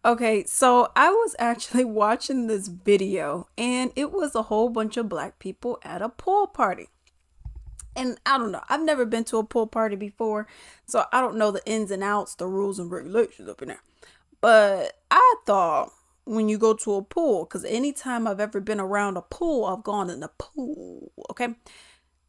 Okay, so I was actually watching this video and it was a whole bunch of black people at a pool party. And I don't know, I've never been to a pool party before, so I don't know the ins and outs, the rules and regulations up in there. But I thought when you go to a pool, because anytime I've ever been around a pool, I've gone in the pool. Okay.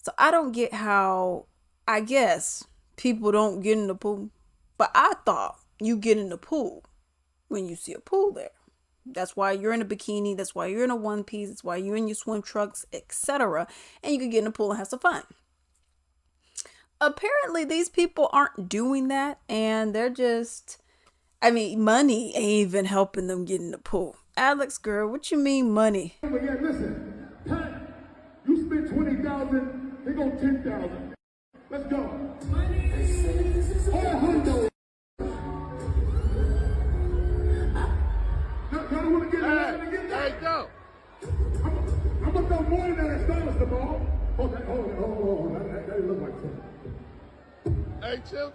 So I don't get how, I guess, people don't get in the pool. But I thought you get in the pool when you see a pool there. That's why you're in a bikini. That's why you're in a one piece. That's why you're in your swim trunks, etc. And you can get in the pool and have some fun. Apparently, these people aren't doing that. And they're just, I mean, money ain't even helping them get in the pool. Alex, girl, what you mean money? But yeah, listen, Pat, you spent 20,000, they go 10,000. Let's go. All hundo. Y'all want to get that? Hey, go. I'm gonna throw more than that as the ball. Hold on. That didn't look like something. Hey, chill.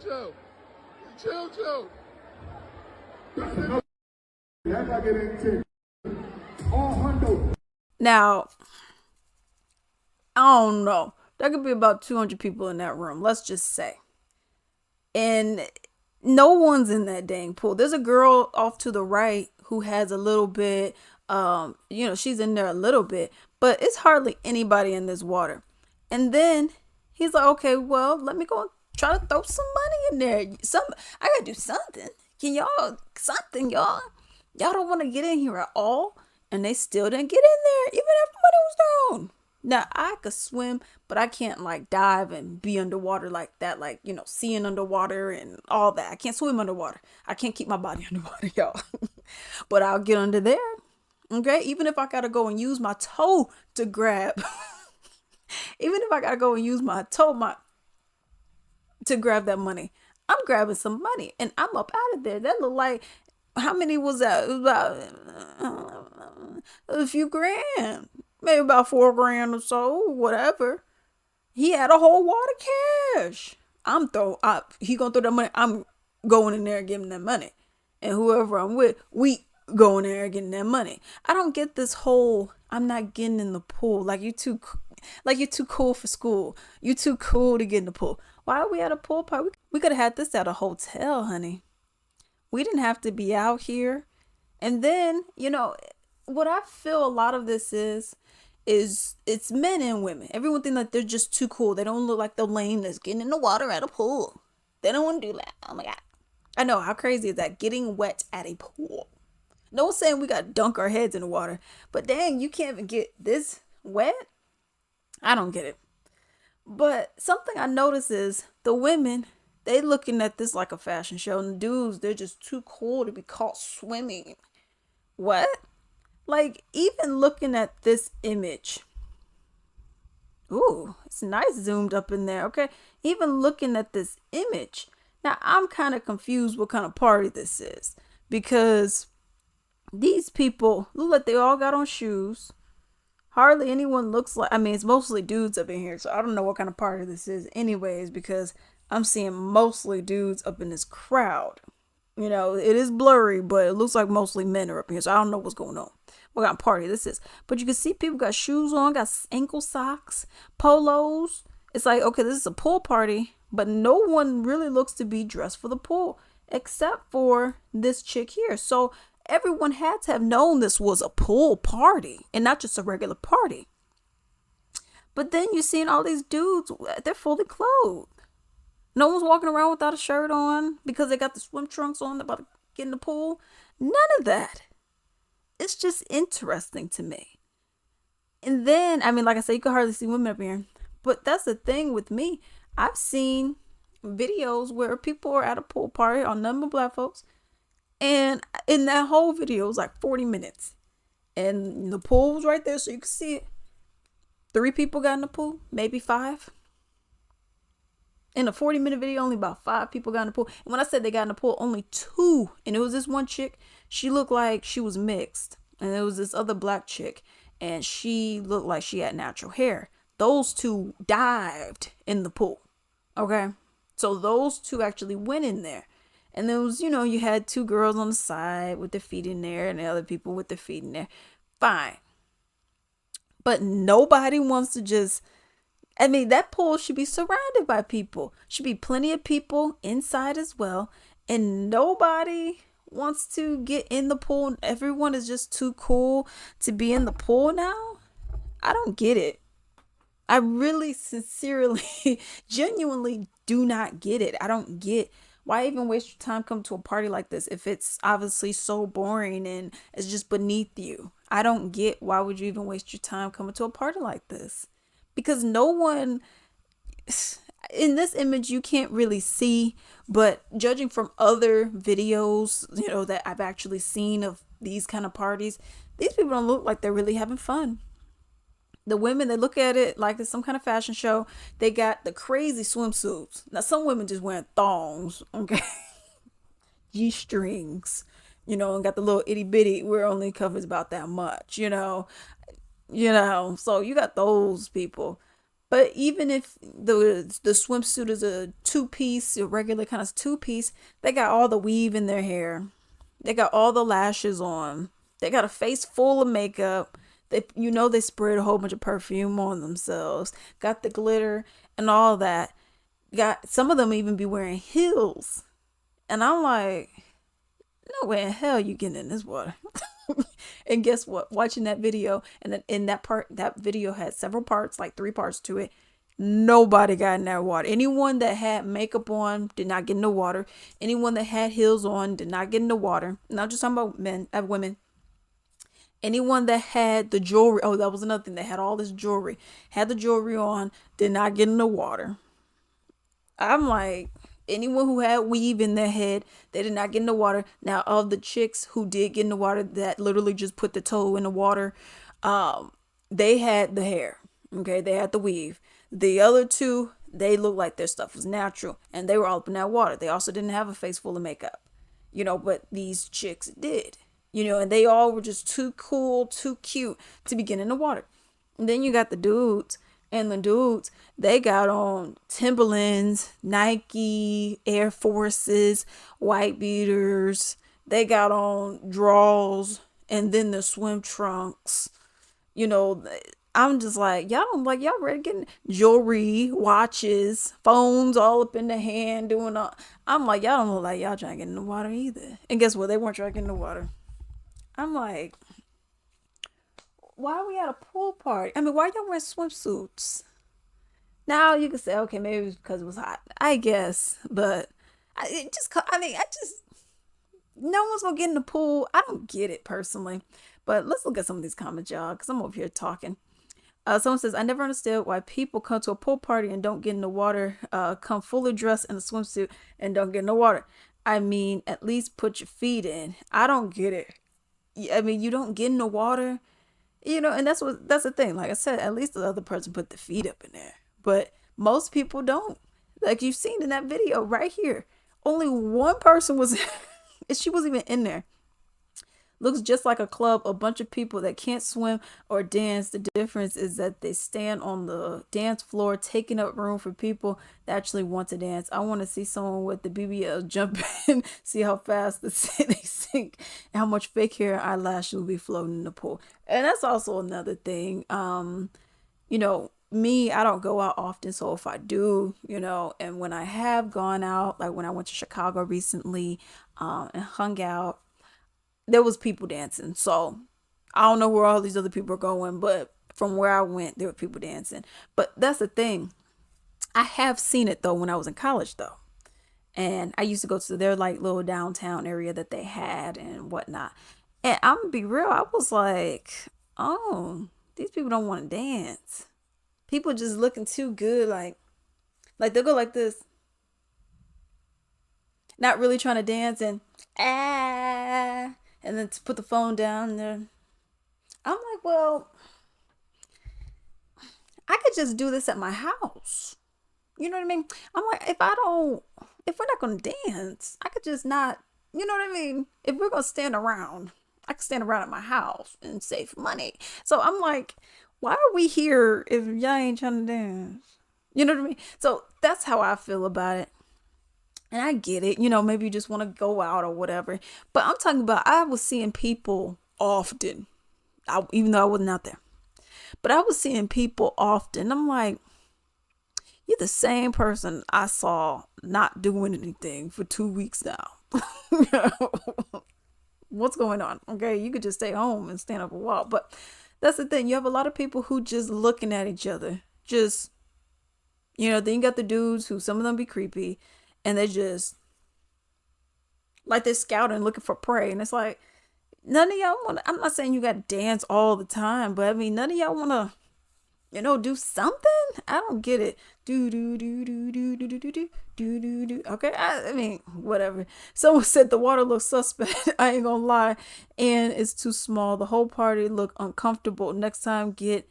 That's like it ain't 10. All hundo. Now, I don't know. There could be about 200 people in that room, let's just say. And no one's in that dang pool. There's a girl off to the right who has a little bit, she's in there a little bit, but it's hardly anybody in this water. And then he's like, okay, well, let me go try to throw some money in there. I gotta do something. Can y'all? Y'all don't want to get in here at all? And they still didn't get in there, even after money was thrown. Now, I could swim, but I can't like dive and be underwater like that, like, seeing underwater and all that. I can't swim underwater. I can't keep my body underwater, y'all. But I'll get under there. Okay? Even if I got to go and use my toe to grab, even if I got to go and use my toe to grab that money, I'm grabbing some money and I'm up out of there. That looked like, how many was that? It was about a few grand. Maybe about 4 grand or so, whatever. He had a whole wad of cash. He gonna throw that money. I'm going in there and giving that money. And whoever I'm with, we going there and getting that money. I don't get this whole, I'm not getting in the pool. Like you're too cool for school. You too cool to get in the pool. Why are we at a pool party? We could have had this at a hotel, honey. We didn't have to be out here. And then, what I feel a lot of this is it's men and women. Everyone think that they're just too cool. They don't look like the lame that's getting in the water at a pool. They don't want to do that. Oh my God. I know, how crazy is that? Getting wet at a pool. No one's saying we got to dunk our heads in the water. But dang, you can't even get this wet? I don't get it. But something I notice is the women, they looking at this like a fashion show. And the dudes, they're just too cool to be caught swimming. What? Like, even looking at this image. Ooh, it's nice zoomed up in there. Okay. Even looking at this image. Now, I'm kind of confused what kind of party this is. Because these people look like they all got on shoes. Hardly anyone looks like, it's mostly dudes up in here. So I don't know what kind of party this is anyways. Because I'm seeing mostly dudes up in this crowd. It is blurry, but it looks like mostly men are up here. So I don't know what's going on. What kind of party this is. But you can see people got shoes on, got ankle socks, polos. It's like, okay, this is a pool party, but no one really looks to be dressed for the pool except for this chick here. So everyone had to have known this was a pool party and not just a regular party. But then you're seeing all these dudes, they're fully clothed. No one's walking around without a shirt on because they got the swim trunks on, they're about to get in the pool. None of that. It's just interesting to me. And then, like I said, you can hardly see women up here. But that's the thing with me. I've seen videos where people are at a pool party on nothing but black folks. And in that whole video, it was like 40 minutes. And the pool was right there so you could see it. 3 people got in the pool, maybe 5. In a 40-minute video, only about 5 people got in the pool. And when I said they got in the pool, only 2. And it was this one chick. She looked like she was mixed. And there was this other black chick. And she looked like she had natural hair. Those 2 dived in the pool. Okay? So those 2 actually went in there. And there was, you had two girls on the side with their feet in there and the other people with their feet in there. Fine. But nobody wants to just, I mean, that pool should be surrounded by people. Should be plenty of people inside as well. And nobody wants to get in the pool. Everyone is just too cool to be in the pool now. I don't get it. I really sincerely, genuinely do not get it. I don't get why even waste your time coming to a party like this if it's obviously so boring and it's just beneath you. I don't get why would you even waste your time coming to a party like this? Because no one in this image you can't really see, but judging from other videos, that I've actually seen of these kind of parties, these people don't look like they're really having fun. The women, they look at it like it's some kind of fashion show. They got the crazy swimsuits. Now some women just wearing thongs, okay, g strings, and got the little itty bitty where it only covers about that much, So you got those people. But even if the swimsuit is a two piece, a regular kind of two piece, they got all the weave in their hair. They got all the lashes on. They got a face full of makeup. They sprayed a whole bunch of perfume on themselves. Got the glitter and all that. Got some of them even be wearing heels. And I'm like, no way in hell you getting in this water. And guess what? Watching that video, and then in that video had several parts, like three parts to it. Nobody got in that water. Anyone that had makeup on did not get in the water. Anyone that had heels on did not get in the water. Not just talking about men, women. Anyone that had the jewelry, oh, that was another thing. They had all this jewelry, had the jewelry on, did not get in the water. I'm like, anyone who had weave in their head, they did not get in the water. Now, of the chicks who did get in the water, that literally just put the toe in the water, they had the hair. Okay, they had the weave. The other two, they looked like their stuff was natural, and they were all up in that water. They also didn't have a face full of makeup, but these chicks did, and they all were just too cool, too cute to be getting in the water. And then you got the dudes. And the dudes, they got on Timberlands, Nike, Air Forces, white beaters. They got on drawers and then the swim trunks. You know, I'm just like, y'all don't like, y'all ready getting jewelry, watches, phones all up in the hand, doing all. I'm like, y'all don't look like y'all trying to get in the water either. And guess what? They weren't trying to get in the water. I'm like, why are we at a pool party? I mean, why y'all wearing swimsuits? Now you can say, okay, maybe it was because it was hot. I guess, but I just, no one's gonna get in the pool. I don't get it personally. But let's look at some of these comments, y'all, because I'm over here talking. Someone says, I never understood why people come to a pool party and don't get in the water, come fully dressed in a swimsuit and don't get in the water. I mean, at least put your feet in. I don't get it. I mean, you don't get in the water, and that's the thing. Like I said, at least the other person put the feet up in there. But most people don't. Like you've seen in that video right here. Only one person was and she wasn't even in there. Looks just like a club, a bunch of people that can't swim or dance. The difference is that they stand on the dance floor, taking up room for people that actually want to dance. I want to see someone with the BBL jump in, see how fast they sink, and how much fake hair and eyelashes will be floating in the pool. And that's also another thing. Me, I don't go out often, so if I do, and when I have gone out, like when I went to Chicago recently, and hung out, there was people dancing. So I don't know where all these other people are going, but from where I went, there were people dancing. But that's the thing. I have seen it though when I was in college though. And I used to go to their like little downtown area that they had and whatnot. And I'm gonna be real, I was like, oh, these people don't want to dance. People just looking too good, like they'll go like this, not really trying to dance and and then to put the phone down there. I'm like, well, I could just do this at my house. You know what I mean? I'm like, if we're not gonna dance, I could just not. You know what I mean? If we're gonna stand around, I could stand around at my house and save money. So I'm like, why are we here if y'all ain't trying to dance? You know what I mean? So that's how I feel about it. And I get it, maybe you just want to go out or whatever. But I'm talking about, I was seeing people often, even though I wasn't out there. But I was seeing people often. I'm like, you're the same person I saw not doing anything for 2 weeks now. What's going on? Okay, you could just stay home and stand up a wall. But that's the thing. You have a lot of people who just looking at each other. Just, then you got the dudes who some of them be creepy and they just like they're scouting looking for prey. And it's like, none of y'all want to, I'm not saying you got to dance all the time, but I mean, none of y'all want to, do something. I don't get it. Do do do do do do do do do do do do. Okay, I mean, whatever. Someone said the water looks suspect. I ain't gonna lie, and it's too small. The whole party look uncomfortable. Next time get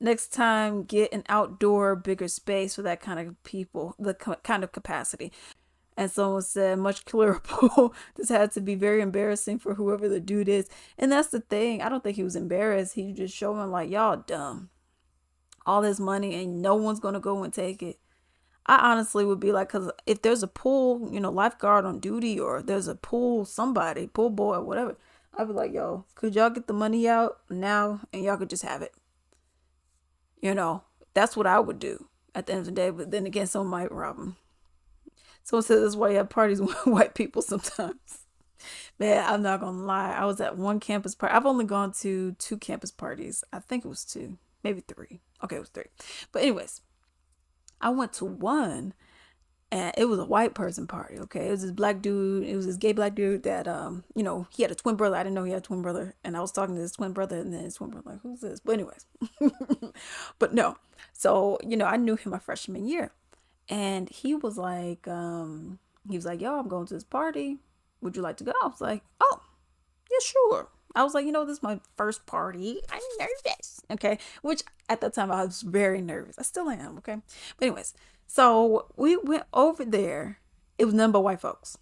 an outdoor bigger space for that kind of people, the kind of capacity. And someone said, much clearer pool. This had to be very embarrassing for whoever the dude is. And that's the thing. I don't think he was embarrassed. He just showing like, y'all dumb. All this money and no one's going to go and take it. I honestly would be like, because if there's a pool, lifeguard on duty or there's a pool, somebody, pool boy, or whatever, I'd be like, yo, could y'all get the money out now and y'all could just have it? You know, that's what I would do at the end of the day. But then again, someone might rob them. Someone says that's why you have parties with white people sometimes. Man, I'm not gonna lie. I was at one campus party. I've only gone to two campus parties. I think it was two, maybe three. Okay, it was three. But anyways, I went to one and it was a white person party. Okay, it was this black dude. It was this gay black dude that he had a twin brother. I didn't know he had a twin brother, and I was talking to his twin brother, and then his twin brother like, who's this? But anyways, but no. So I knew him my freshman year, and he was like, yo, I'm going to this party. Would you like to go? I was like, oh, yeah, sure. I was like, this is my first party. I'm nervous. Okay. Which at that time I was very nervous. I still am. Okay. But anyways, so we went over there. It was none but white folks.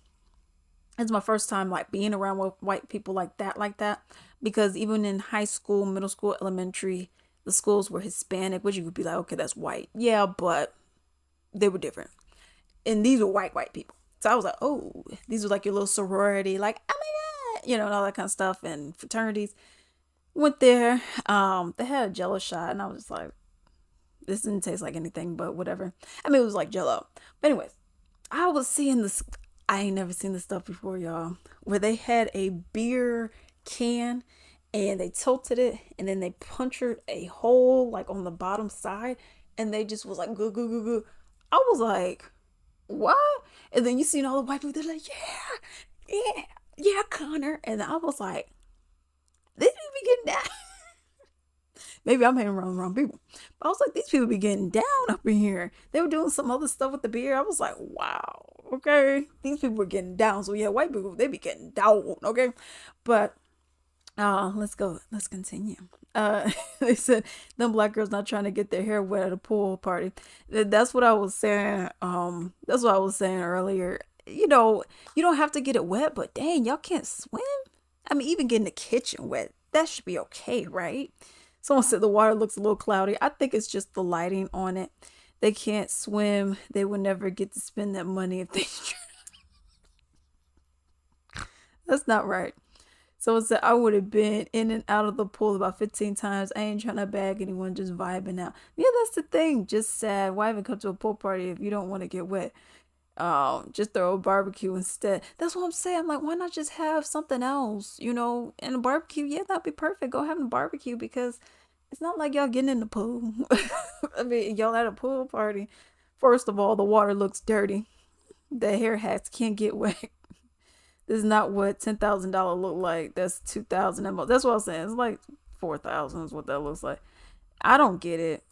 It's my first time like being around with white people like that, because even in high school, middle school, elementary, the schools were Hispanic, which you could be like, okay, that's white. Yeah, but they were different. And these were white people. So I was like, oh, these were like your little sorority, like, oh my God, and all that kind of stuff, and fraternities. Went there. They had a jello shot, and I was just like, this didn't taste like anything, but whatever. I mean, it was like jello. But anyways, I was seeing this. I ain't never seen this stuff before, y'all, where they had a beer can and they tilted it and then they punctured a hole like on the bottom side and they just was like, goo, goo, goo, goo. I was like, what? And then you seen all the white people, they're like, yeah, yeah, yeah, Connor. And I was like, they need to be getting down. Maybe I'm hanging around the wrong people. But I was like, these people be getting down up in here. They were doing some other stuff with the beer. I was like, wow, okay. These people were getting down. So yeah, white people, they be getting down, okay? But let's go. Let's continue. They said them black girls not trying to get their hair wet at a pool party. That's what I was saying. That's what I was saying earlier. You don't have to get it wet, but dang, y'all can't swim. I mean, even getting the kitchen wet, that should be okay, right? Someone said the water looks a little cloudy. I think it's just the lighting on it. They can't swim. They would never get to spend that money if they try. That's not right. Someone said I would have been in and out of the pool about 15 times. I ain't trying to bag anyone, just vibing out. Yeah, that's the thing. Just sad. Why even come to a pool party if you don't want to get wet? Just throw a barbecue instead. That's what I'm saying. I'm like, why not just have something else? And a barbecue, yeah, that'd be perfect. Go have a barbecue because it's not like y'all getting in the pool. I mean, y'all at a pool party. First of all, the water looks dirty. The hair hats can't get wet. This is not what $10,000 look like. That's 2,000 at most. That's what I'm saying. It's like 4,000 is what that looks like. I don't get it.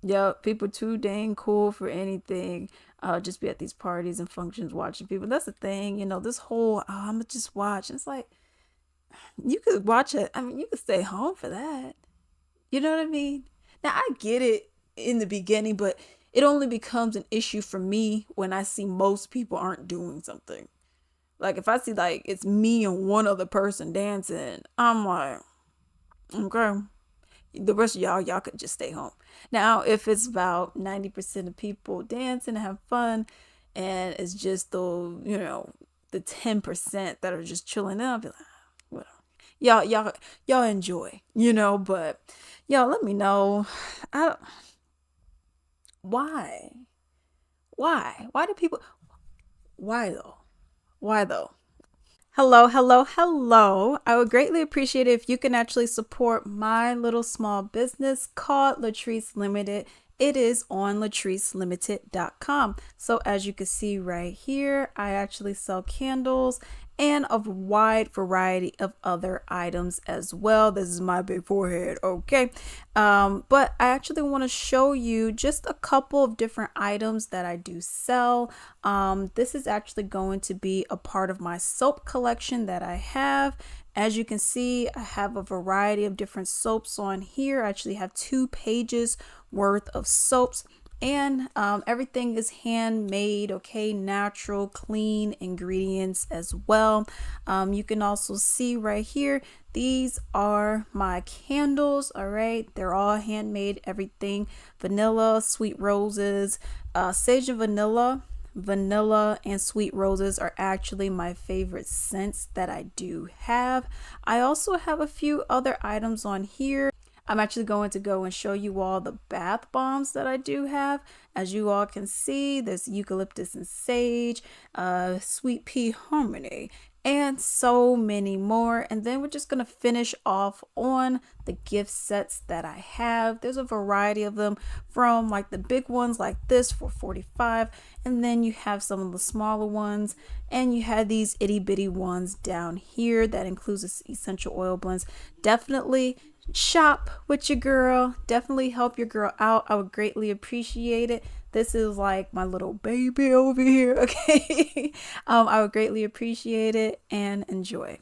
Yeah, people too dang cool for anything. Just be at these parties and functions watching people. That's the thing, this whole I'm gonna just watch. It's like you could watch it. I mean, you could stay home for that. You know what I mean? Now I get it in the beginning, but it only becomes an issue for me when I see most people aren't doing something. Like if I see like it's me and one other person dancing, I'm like, okay. The rest of y'all could just stay home. Now, if it's about 90% of people dancing and have fun, and it's just the 10% that are just chilling out. I'll be like, well, y'all enjoy, but y'all let me know. I why why do people, why though, why though? Hello, hello, hello. I would greatly appreciate it if you can actually support my little small business called Latrice Limited. It is on latricelimited.com. So, as you can see right here, I actually sell candles and a wide variety of other items as well. This is my big forehead, okay? But I actually want to show you just a couple of different items that I do sell. This is actually going to be a part of my soap collection that I have. As you can see, I have a variety of different soaps on here. I actually have 2 pages worth of soaps, and everything is handmade, okay, natural, clean ingredients as well. You can also see right here, these are my candles, all right, they're all handmade, everything vanilla, sweet roses, sage and vanilla and sweet roses are actually my favorite scents that I do have. I also have a few other items on here. I'm actually going to go and show you all the bath bombs that I do have. As you all can see, there's eucalyptus and sage, sweet pea harmony, and so many more. And then we're just going to finish off on the gift sets that I have. There's a variety of them, from like the big ones like this for 45, and then you have some of the smaller ones, and you have these itty bitty ones down here that includes essential oil blends. Definitely shop with your girl, definitely help your girl out. I would greatly appreciate it. This is like my little baby over here, okay? I would greatly appreciate it, and enjoy.